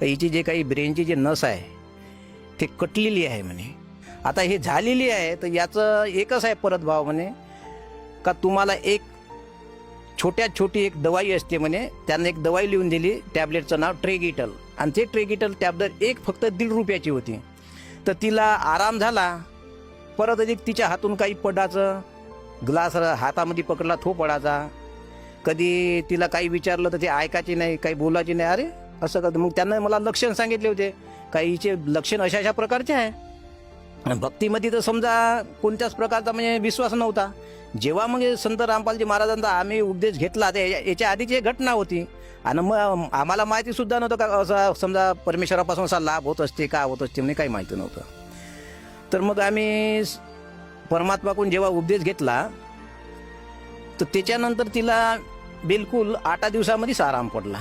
का हिची जे काही ब्रेनची जे नस आहे ते कटलेली आहे म्हणे. आता हे झालेली आहे तर याचं एकच आहे परत भाव म्हणे का तुम्हाला एक छोट्यात छोटी एक दवाई असते म्हणे. त्यांना एक दवाई लिहून दिली, टॅबलेटचं नाव ट्रेगिटल, आणि ते ट्रेगिटल टॅबलेट एक फक्त 1.5 रुपयाची होती. तर तिला आराम झाला. परत अधिक तिच्या हातून काही पडायचं, ग्लास हातामध्ये पकडला तो पडायचा. कधी तिला काही विचारलं तर ते ऐकायचे नाही, काही बोलायचे नाही. अरे असं का? मग त्यांना मला लक्षण सांगितले होते, काहीचे लक्षण अशा अशा प्रकारचे आहे. भक्तीमध्ये तर समजा कोणत्याच प्रकारचा म्हणजे विश्वास नव्हता. जेव्हा मग संत रामपालजी महाराजांचा आम्ही उपदेश घेतला ते याच्या आधीची घटना होती, आणि मग आम्हाला माहिती सुद्धा नव्हतं का असा समजा परमेश्वरापासून असा लाभ होत असते का होत असते, म्हणजे काही माहिती नव्हतं. तर मग आम्ही परमात्माकडून जेव्हा उपदेश घेतला तर त्याच्यानंतर तिला बिलकुल 8 दिवसामध्येच आराम पडला.